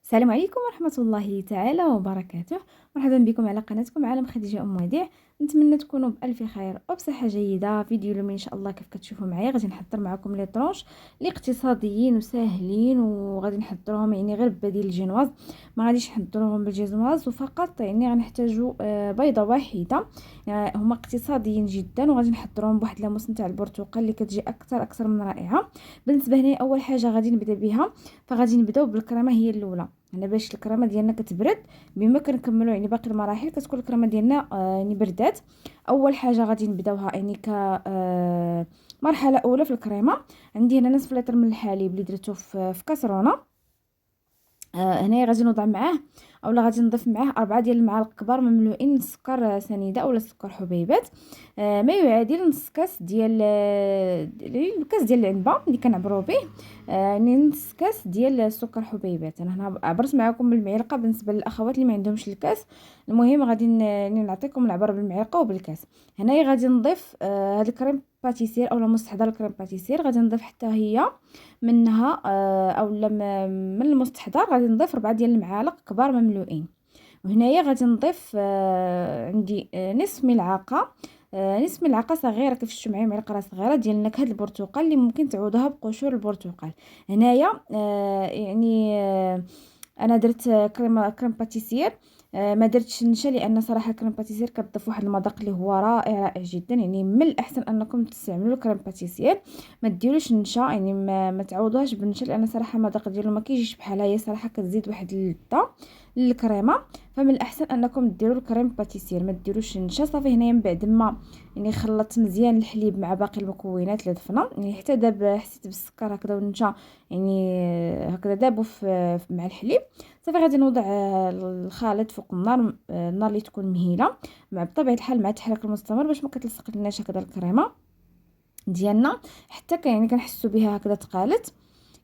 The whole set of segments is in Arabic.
السلام عليكم ورحمة الله تعالى وبركاته. مرحبا بكم على قناتكم عالم خديجة أم وديع. نتمنى تكونوا بألف خير وبصحة جيدة. فيديو اليوم إن شاء الله كيف كتشوفوا معايا غادي نحضر معكم لي طرونش اللي اقتصاديين وساهلين، وغادي نحضرهم يعني غير ببديل الجينواز، ما غاديش نحضرهم بالجينواز، وفقط يعني غنحتاجوا بيضة واحدة. هما اقتصاديين جدا وغادي نحضرهم بواحد لاموس نتاع البرتقال اللي كتجي اكثر من رائعة. بالنسبة هنا اول حاجة غادي نبدا بها، فغادي نبداو بالكريمه هي الاولى. انا باش الكريمه ديالنا كتبرد بما كنكملوا يعني باقي المراحل كتكون الكريمه ديالنا يعني بردات. اول حاجه غادي نبداوها يعني ك مرحله اولى في الكريمه. عندي هنا نصف لتر من الحليب اللي درته في كاسرونه. هنايا غادي نوضع معاه اولا غادي نضيف معاه 4 ديال المعالق كبار مملوئين سكر سنيده اولا سكر حبيبات، ما يعادل نص كاس ديال الكاس ديال العنبه اللي كنعبروا به، يعني نص كاس ديال السكر حبيبات. انا هنا عبرت معكم بالمعلقه بالنسبه للاخوات اللي ما عندهمش الكاس. المهم غادي نعطيكم العبره بالمعلقه وبالكاس. هنايا غادي نضيف هذا الكريم باتيسير اولا مستحضر الكريم باتيسير، غادي نضيف حتى هي منها اولا من المستحضر غادي نضيف 4 ديال المعالق كبار مملوئين. وهنايا غادي نضيف عندي نصف ملعقه صغيره كيف شفتوا معايا، معلقه راه صغيره ديال نكهه البرتقال اللي ممكن تعوضوها بقشور البرتقال. هنايا يعني انا درت كريم باتيسير، ما درتش نشا لان صراحه كريم باتيسير كتضيف واحد المذاق اللي هو رائع جدا. يعني من الاحسن انكم تستعملوا كريم باتيسير، ما ديروش نشا، يعني ما تعوضوهاش بالنشا لان صراحه المذاق ديالو ما كيجيش بحال هي، صراحه كتزيد واحد اللذه للكريمه. فمن الاحسن انكم ديروا الكريم باتيسير ما ديروش نشا. صافي هنايا من بعد ما يعني خلطت مزيان الحليب مع باقي المكونات اللي ضفنا، يعني حتى داب حسيت بالسكر هكذا والنشا، يعني هكذا دابوا مع الحليب. صافي غادي نوضع الخليط فوق النار، النار اللي تكون مهيله، مع بطبيعه الحال مع التحريك المستمر باش ما كتلصق لناش هكذا الكريمه ديالنا، حتى يعني كنحسوا بها هكذا تقالت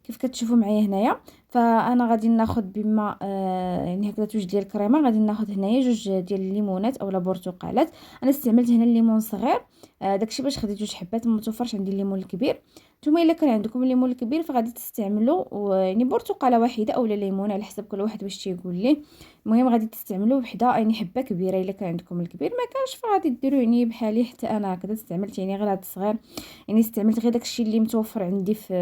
كيف كتشوفوا معايا هنايا. فانا غادي ناخذ بما يعني هكذا جوج ديال الكريمه، غادي ناخذ هنايا جوج ديال الليمونات اولا برتقالات. انا استعملت هنا الليمون صغير، داكشي باش خديت جوج حبات، ما توفرش عندي الليمون الكبير. نتوما الا كان عندكم الليمون الكبير فغادي تستعملوا يعني برتقاله واحده اولا ليمون على حسب كل واحد واش تيقول ليه. المهم غادي تستعملوا وحده يعني حبه كبيره الا كان عندكم الكبير، ما كانش فغادي ديروا يعني بحالي. حتى انا هكذا استعملت يعني غير هذا الصغير، يعني استعملت غير داكشي اللي متوفر عندي في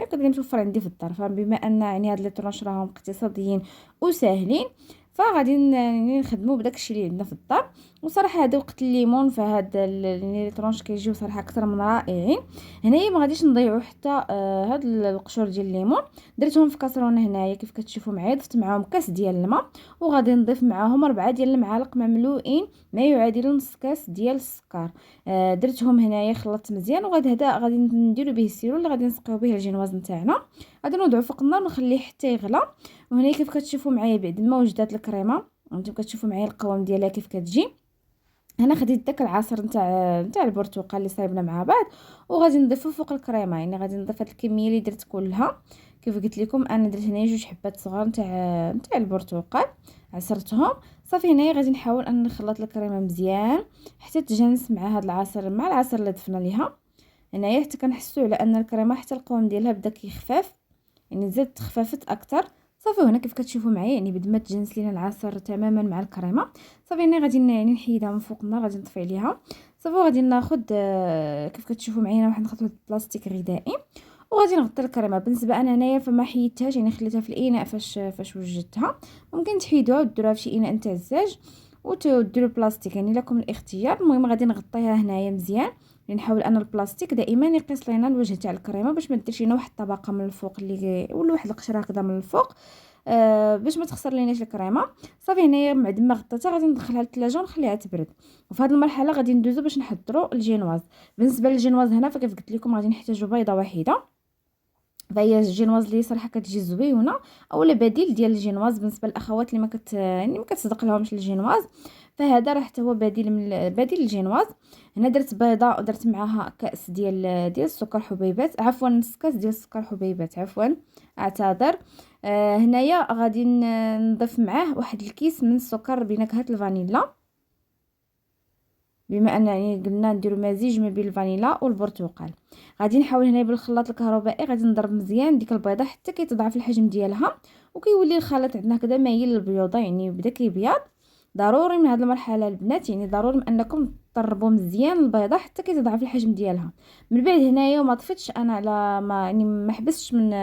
هكذا اللي متوفر عندي في الدار. فبما ان يعني هاد لي طرونش راهم اقتصاديين وساهلين فغادي يعني نخدموا بداكشي اللي عندنا في الدار. وصراحه هذا وقت الليمون فهاد يعني لي طرونش كيجيو صراحه اكثر من رائعين. هنايا ما غاديش نضيعوا حتى هاد القشور ديال الليمون، درتهم في كاسرونه هنايا كيف كتشوفوا معايا، ضفت معاهم كاس ديال الماء، وغادي نضيف معاهم 4 ديال المعالق مملوئين ما يعادل نص كاس ديال السكر. درتهم هنايا خلطت مزيان، وغادي هذا غادي نديرو به السيرو اللي غادي نسقيو به الجينواز نتاعنا. غادي نوضعو فوق النار ونخليه حتى يغلى. وهنا كيف كتشوفوا معايا بعد ما وجدات الكريمه، انتم كتشوفوا معايا القوام ديالها كيف كتجي. هنا خديت داك العصير نتاع البرتقال اللي صايبنا مع بعض وغادي نضيفه فوق الكريمه. يعني غادي نضيف هاد الكميه اللي درت كلها. كيف قلت لكم انا درت هنا جوج حبات صغار نتاع البرتقال عصرتهم. صافي هنايا غادي نحاول ان نخلط الكريمه مزيان حتى تجانس مع هاد العصير مع العصير اللي ضفنا ليها هنايا، حتى كنحسوا على ان الكريمه حتى القوام ديالها بدا كيخفاف، يعني زاد تخففت اكثر. صافي هنا كيف كتشوفوا معايا يعني بد ما تجنس لينا العصير تماما مع الكريمه. صافي هنا غادي يعني نحيدها من فوق النار، غادي نطفي عليها. صافي غادي ناخذ كيف كتشوفوا معايا هنا واحد ناخذ بلاستيك غذائي وغادي نغطي الكريمه. بالنسبه انا هنايا فما حيدتهاش، يعني خليتها في الاناء فاش وجدتها. ممكن تحيدوها وديروها في شي اناء نتاع الزاج وديروا بلاستيك، يعني لكم الاختيار. المهم غادي نغطيها هنايا مزيان، نحاول ان البلاستيك دائما يقيس لينا الوجه تاع الكريمه باش ما ديرش لينا واحد الطبقه من الفوق اللي ولا واحد القشره هكذا من الفوق، باش ما تخسر ليناش الكريمه. صافي هنايا بعد ما غطيتها غادي ندخلها للثلاجه ونخليها تبرد. وفي هذه المرحله غادي ندوزو باش نحضروا الجينواز. بالنسبه للجينواز هنا فكيف قلت لكم غادي نحتاجوا بيضه واحده، فهي الجينواز اللي صراحه كتجي زوينه اولا بديل ديال الجينواز بالنسبه للاخوات اللي يعني ما كتصدق لهمش الجينواز، فهذا راه حتى هو بديل من بديل الجينواز. هنا درت بيضه ودرت معاها كاس ديال السكر حبيبات، عفوا نص كاس ديال السكر حبيبات، عفوا اعتذر. هنايا غادي نضيف معاه واحد الكيس من السكر بنكهه الفانيلا. بما ان يعني قلنا نديرو مزيج ما بين الفانيلا والبرتقال. غادي نحاول هنا بالخلاط الكهربائي، غادي نضرب مزيان ديك البيضه حتى كيتضاعف الحجم ديالها، وكيولي الخليط عندنا كذا مايل للبيوضه، يعني بدا كيبيض. ضروري من هذه المرحله البنات، يعني ضروري انكم تضربوا مزيان البيضه حتى كيتضاعف الحجم ديالها. من بعد هنايا وما طفيتش انا على ما يعني ما حبستش من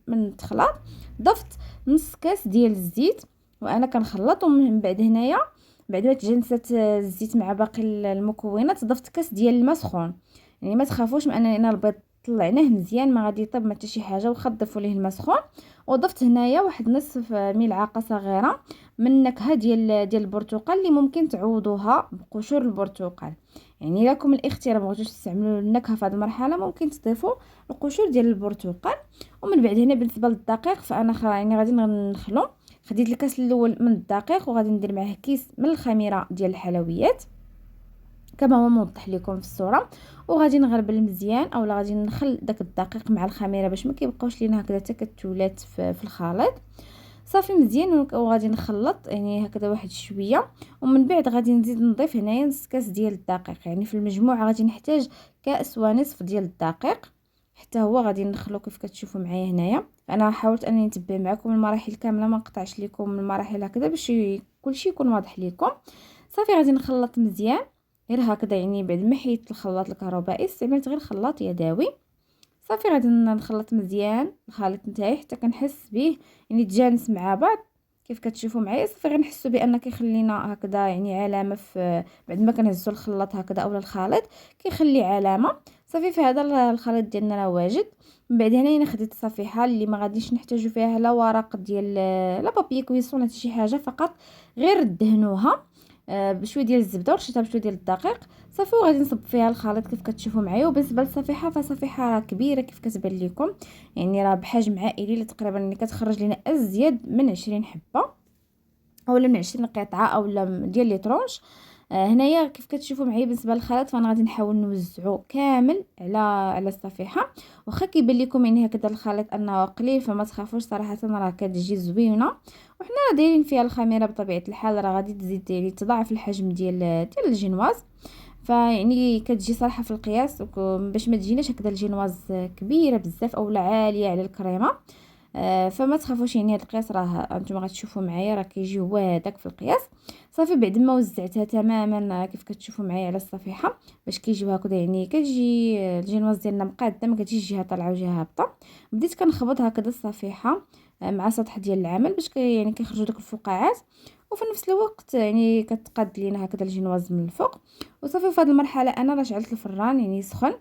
الخلاط، ضفت نص كاس ديال الزيت وانا كنخلط. ومن بعد هنايا بعد ما تجانست الزيت مع باقي المكونات، ضفت كاس ديال الماء سخون. يعني ما تخافوش من اننا البيض طلعناه مزيان ما غادي يطيب ما حتى شي حاجه، واخا تضيفوا ليه الماء سخون. وضفت هنايا واحد نصف ملعقه صغيره من النكهه ديال البرتقال، اللي ممكن تعوضوها بقشور البرتقال. يعني لكم الاختيار، بغيتوش تستعملوا النكهه في هذه المرحله ممكن تضيفوا القشور ديال البرتقال. ومن بعد هنا بالنسبه للدقيق فانا يعني غادي نخلو. خديت الكاس الاول من الدقيق وغادي ندير معاه كيس من الخميره ديال الحلويات كما هو موضح لكم في الصوره، وغادي نغربل مزيان اولا غادي نخل داك الدقيق مع الخميره باش ما كيبقاوش لينا هكذا تكتلات في الخليط. صافي مزيان وغادي نخلط يعني هكذا واحد شويه. ومن بعد غادي نزيد نضيف هنايا نص كاس ديال الدقيق، يعني في المجموع غادي نحتاج كاس ونصف ديال الدقيق. حتى هو غادي نخلو كيف كتشوفوا معايا هنايا. انا حاولت انني نتبع معكم المراحل كامله، ما نقطعش لكم المراحل هكذا باش كلشي يكون واضح لكم. صافي غادي نخلط مزيان غير هكذا، يعني بعد ما حيدت الخلاط الكهربائي استعملت غير خلاط يدوي. صافي غادي نخلط مزيان الخليط نتاعي حتى كنحس به يعني تجانس مع بعض كيف كتشوفوا معايا. صافي غنحسوا بان كيخلينا هكذا يعني علامه في بعد ما كنهزوا الخلاط هكذا اولا الخليط كيخلي علامه. صافي في هذا الخليط ديالنا راه واجد. من بعد هنا خديت صفيحه اللي ما غاديش نحتاجوا فيها لا ورق ديال لا بابي كويسون ولا شي حاجه، فقط غير دهنوها بشويه ديال الزبده ورشيتها بشويه ديال الدقيق. صافي وغادي نصب فيها الخليط كيف كتشوفوا معايا. وبالنسبه للصفيحه فصفيحه راه كبيره كيف كتبان لكم، يعني راه بحجم عائلي اللي تقريبا اللي كتخرج لنا ازيد من 20 حبه اولا من 20 قطعه اولا ديال لي طرونش. هنايا كيف كتشوفوا معايا بالنسبه للخليط فانا غادي نحاول نوزعو كامل على الصفيحه. واخا كيبان لكم يعني هكذا الخليط انه قليل فما تخافوش صراحه راه كتجي زوينه. وحنا دايرين فيها الخميره بطبيعه الحال راه غادي تزيد يعني تضاعف الحجم ديال الجينواز. فيعني كتجي صراحه في القياس باش ما تجيناش هكذا الجينواز كبيره بزاف اولا عاليه على الكريمه. فما تخافوش يعني هذا القياس راه انتم غتشوفوا معايا راه كيجي هو هذاك في القياس. صافي بعد ما وزعتها تماما كيف كتشوفوا معايا على الصفيحه باش كيجيو هكذا يعني كتجي الجينواز ديالنا مقاده ما كتجيش جهه طالعه وجهه هابطه. بديت كنخبط هكذا الصفيحه مع سطح ديال العمل باش يعني كيخرجوا داك الفقاعات، وفي نفس الوقت يعني كتقاد لينا هكذا الجينواز من الفوق. وصافي في هذه المرحله انا راه شعلت الفران يعني سخن.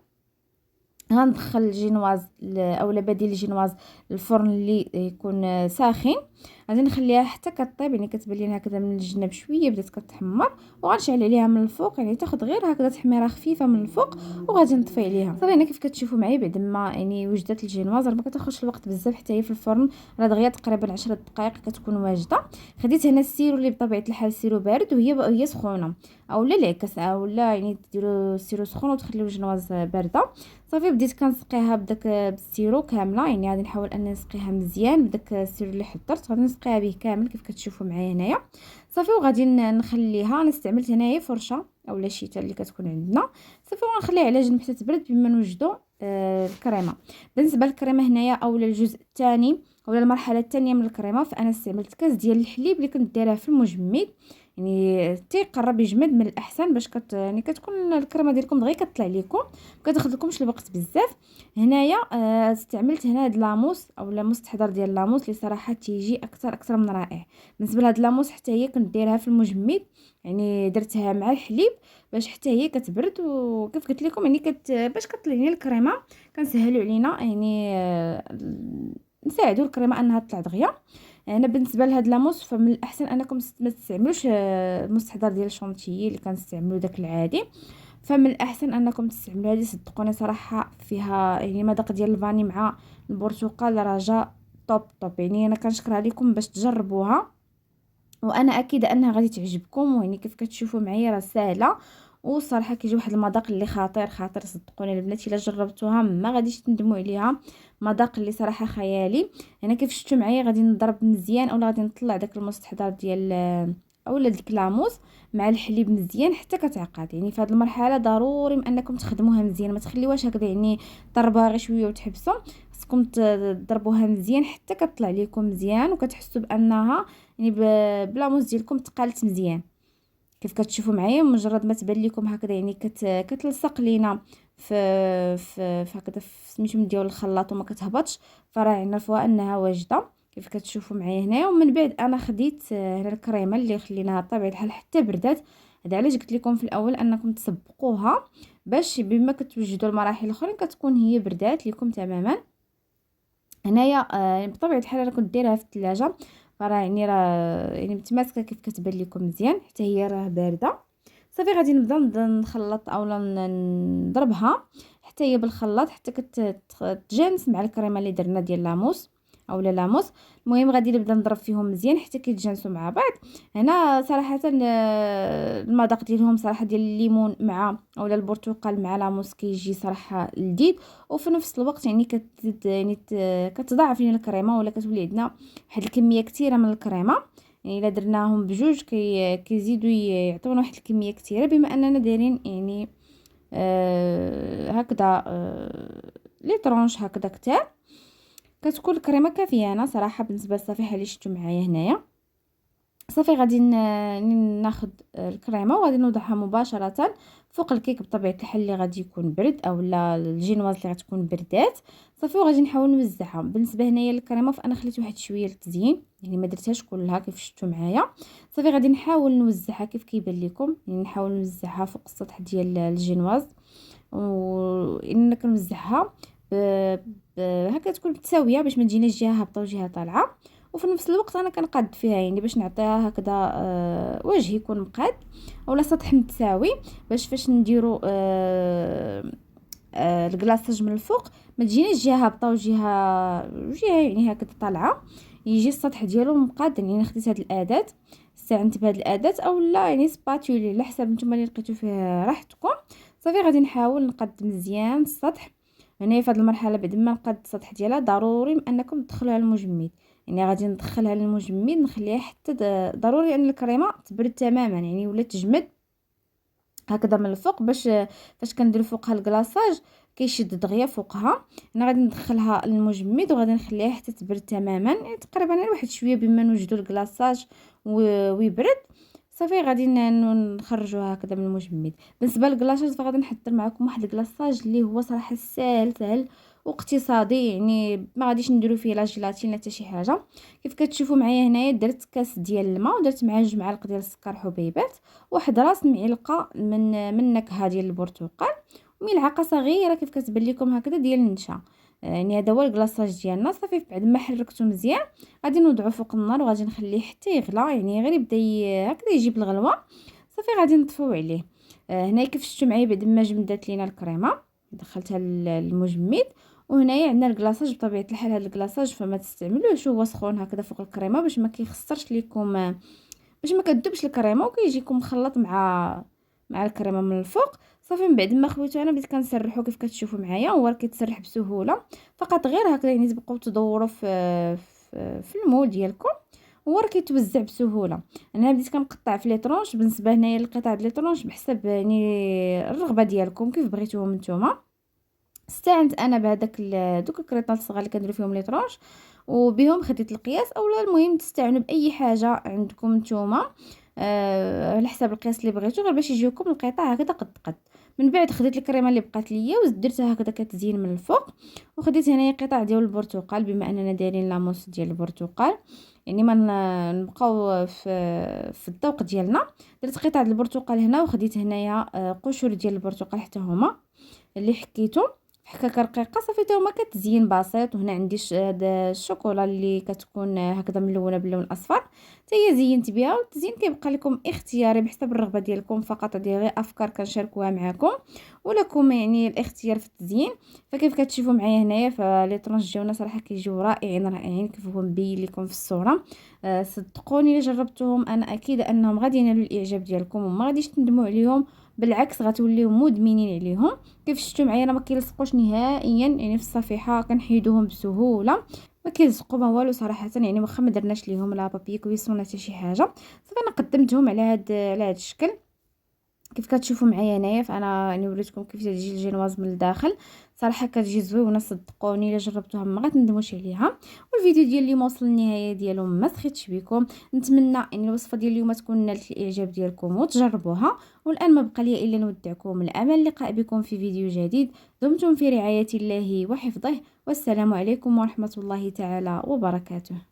غندخل الجينواز اولا بديل الجينواز الفرن اللي يكون ساخن. غادي نخليها حتى كطيب يعني كتبان لينا هكذا من الجناب شويه بدات كتحمر، وغنشعل عليها من الفوق يعني تاخذ غير هكذا تحميره خفيفه من الفوق وغادي نطفي عليها. صافي هنا كيف كتشوفوا معايا بعد ما يعني وجدت الجينواز راه ما كتاخذش الوقت بزاف حتى هي في الفرن، راه دغيا تقريبا 10 دقائق كتكون واجده. خديت هنا السيرو اللي بطبيعه الحال السيرو بارد وهي سخونه، اولا العكس اولا يعني ديروا السيرو سخون وتخليو الجينواز بارده. صافي بديت كنسقيها بداك بالسيرو كامله، يعني غادي نحاول اني نسقيها مزيان بداك السيرو اللي حضرت غادي نسقيها به كامل كيف كتشوفوا معايا هنايا. صافي وغادي نخليها. انا استعملت هنايا فرشه اولا شيته اللي كتكون عندنا. صافي ونخليها على جنب حتى تبرد بما نوجدوا الكريمه. بالنسبه للكريمه هنايا اولا الجزء الثاني اولا المرحله الثانيه من الكريمه فانا استعملت كاس ديال الحليب اللي كنت دايراه في المجمد، يعني تيقرب يجمد من الاحسن باش يعني كتكون الكريمه ديالكم دغيا كطلع لكم ما كتاخذلكمش الوقت بزاف. هنايا استعملت هنا هاد لاموس اولا مستحضر ديال اللاموس اللي صراحه تيجي اكثر من رائع. بالنسبه لهاد لاموس حتى هي كنت دايرها في المجمد، يعني درتها مع الحليب باش حتى هي كتبرد. وكيف قلت لكم يعني باش كطلع لنا الكريمه كنسهلوا علينا يعني نساعدوا الكريمه انها تطلع دغيا. انا بالنسبه لهاد لاموس فمن الاحسن انكم ما تستعملوش المستحضر ديال الشونتيي اللي كنستعملو داك العادي، فمن الاحسن انكم تستعملوا هذه. صدقوني صراحه فيها يعني مذاق ديال الفاني مع البرتقال راه جا طوب يعني انا كنشكرها لكم باش تجربوها، وانا اكيده انها غادي تعجبكم. ويعني كيف كتشوفوا معايا راه سهله وصراحه كيجي واحد المذاق اللي خطير صدقوني البنات الا جربتوها ما غاديش تندموا عليها. مذاق اللي صراحه خيالي. هنا كيف شفتوا معايا غادي نضرب مزيان اولا غادي نطلع داك المستحضر اولا ديك لاموس مع الحليب مزيان حتى كتعقد. يعني في هذه المرحله ضروري انكم تخدموها مزيان، ما تخليوهاش هكذا يعني طربها غير شويه وتحبسوا. خصكم تضربوها مزيان حتى كتطلع لكم مزيان وكتحسوا بانها يعني بلاموس ديالكم تقالت مزيان. كيف كتشوفوا معايا مجرد ما تبان لكم هكذا يعني كتلصق لينا في هكذا في سميتو ديال الخلاط وما كتهبطش، فراه نعرفوها انها واجده كيف كتشوفوا معايا هنايا. ومن بعد انا خديت هنا الكريمه اللي خليناها بطبيعه الحال حتى بردات. هذا علاش قلت لكم في الاول انكم تسبقوها باش بما كتوجدوا المراحل الاخرين كتكون هي بردات لكم تماما. هنايا بطبيعه الحال انا كنت دايرها في الثلاجه، فراه يعني راه يعني متماسكه كيف كتبان لكم مزيان حتى هي راه بارده. صافي غادي نبدا نخلط اولا نضربها حتى هي بالخلاط حتى كتجانس مع الكريمه اللي درنا ديال لاموس اولا لاموس. المهم غادي نبدا نضرب فيهم مزيان حتى كيتجانسوا مع بعض. هنا صراحه المذاق ديالهم صراحه ديال الليمون مع اولا البرتقال مع لاموس كيجي صراحه لذيذ، وفي نفس الوقت يعني كتضاعف لينا الكريمه ولا كتولي عندنا واحد الكميه كثيره من الكريمه. يعني الا درناهم بجوج كيزيدوا يعطيونا واحد الكميه كثيره بما اننا دايرين يعني هكذا لي طرونش هكذا كتار. كتكون الكريمه كافيه انا صراحه بالنسبه للصفيحه اللي شفتوا معايا هنايا. صافي غادي ناخذ الكريمه وغادي نوضعها مباشره فوق الكيك بطبيعه الحال اللي غادي يكون برد اولا الجينواز اللي غتكون بردات. صافي وغادي نحاول نوزعها. بالنسبه هنايا للكريمه فانا خليت واحد شويه للتزيين يعني ما درتهاش كلها كيف شفتوا معايا. صافي غادي نحاول نوزعها كيف كيبان لكم، يعني نحاول نوزعها فوق السطح ديال الجينواز وان كنوزعها هكا تكون متساويه باش ما تجيناش جهه هابطه وجهه طالعه. وفي نفس الوقت انا كنقاد فيها يعني باش نعطيها هكذا وجه يكون مقاد اولا سطح متساوي باش فاش نديرو الكلاصاج من الفوق ما تجيناش جهه هابطه وجهه يعني هكذا طالعه، يجي السطح ديالو مقاد. يعني خديت هاد الاداه استعنت بهاد الاداه اولا يعني سباتولي على حسب نتوما اللي لقيتو فيه راحتكم. صافي غادي نحاول نقاد مزيان السطح. هنا في هذه المرحله بعد ما نقاد السطح ديالها ضروري انكم تدخلوها للمجمد. يعني غادي ندخلها للمجمد نخليها حتى ضروري ان الكريمه تبرد تماما يعني ولا تجمد هكذا من الفوق باش فاش كندير فوقها الكلاصاج كيشد دغيا فوقها. انا غادي ندخلها للمجمد وغادي نخليها حتى تبرد تماما يعني تقريبا واحد شويه بما نوجدوا الكلاصاج ويبرد. صافي غادي نخرجوها هكذا من المجمد. بالنسبه للكلاصاج فغادي نحضر معكم واحد الكلاصاج اللي هو صراحه سهل واقتصادي، يعني ما غاديش نديرو فيه لا جيلاتين لا حتى شي حاجه. كيف كتشوفوا معايا هنايا درت كاس ديال الماء ودرت معاه 2 معالق ديال السكر حبيبات واحد راس معلقه من نكهه ديال البرتقال وملعقه صغيره كيف كتبان لكم هكذا ديال النشا. يعني هذا هو الكلاصاج ديالنا. صافي بعد ما حركته مزيان غادي نوضعه فوق النار وغادي نخليه حتى يغلى يعني غير يبدا هكذا يجيب الغلوه. صافي غادي نطفيو عليه. هنا كيف شفتوا معايا بعد ما جمدات لينا الكريمه دخلتها للمجمد. وهنايا عندنا الكلاصاج بطبيعه الحال. هذا الكلاصاج فما تستعملوش هو سخون هكذا فوق الكريمه باش ما كيخسرش لكم باش ما كدوبش الكريمه وكيجيكم مخلط مع الكريمه من الفوق. صافي من بعد ما خويتو انا بديت كنسرحو كيف كتشوفوا معايا هو راه كيتسرح بسهوله فقط غير هكذا يعني تبقاو تدوروا في المول ديالكم هو راه كيتوزع بسهوله. انا بديت كنقطع في لي طرونش. بالنسبه هنايا القطع ديال لي طرونش بحسب يعني الرغبه ديالكم كيف بغيتوهم نتوما. استعنت انا بهذاك دوك الكريطات الصغار اللي كنديروا فيهم لي طرونش وبهم خديت القياس اولا المهم تستعنوا باي حاجه عندكم نتوما على حساب القياس اللي بغيتو غير باش يجيوكم القطع هكذا قد. من بعد خديت الكريمه اللي بقات ليا ودرتها هكذا كتزين من الفوق. وخديت هنايا قطع ديال البرتقال بما اننا دايرين لاموس ديال البرتقال يعني ما نبقاو في الذوق ديالنا. درت قطع ديال البرتقال هنا وخديت هنايا قشور ديال البرتقال حتى هما اللي حكيتو حكاكه رقيقه. صافي حتى هما كتزيين بسيط. وهنا عندي هذا الشوكولا اللي كتكون هكذا ملونه باللون الاصفر حتى هي زينت بها. والتزيين كيبقى لكم اختياري بحسب الرغبه ديالكم فقط. هذه غير افكار كنشاركوها معكم ولكم يعني الاختيار في التزيين. فكيف كتشوفوا معايا هنايا فلي طرونج ديالنا صراحه كيجيو رائعين كيف هو مبين لكم في الصوره. صدقوني الا جربتهم انا اكيد انهم غادي ينالوا الاعجاب ديالكم وما غاديش تندموا عليهم بالعكس غتوليو مدمنين عليهم. كيف شفتوا معايا انا ما كيلصقوش نهائيا، يعني في الصفيحه كنحيدوهم بسهوله، ما كيلصقوا ما والو صراحه، يعني واخا ما درناش ليهم لا بابي كويسون حتى شي حاجه. صافي انا قدمتهم على هاد الشكل كيف كتشوفوا معايا هنايا. فانا يعني وريتكم كيف تجي الجينواز من الداخل، صراحه كتجي زوينه صدقوني، الا جربتوها ما غتندموش عليها. والفيديو ديال اليوم وصل للنهايه ديالو، ما سخيتش بكم، نتمنى ان الوصفه ديال اليوم تكون نالت الاعجاب ديالكم وتجربوها. والان ما بقى لي الا نودعكم، الامل اللقاء بكم في فيديو جديد. دمتم في رعايه الله وحفظه، والسلام عليكم ورحمه الله تعالى وبركاته.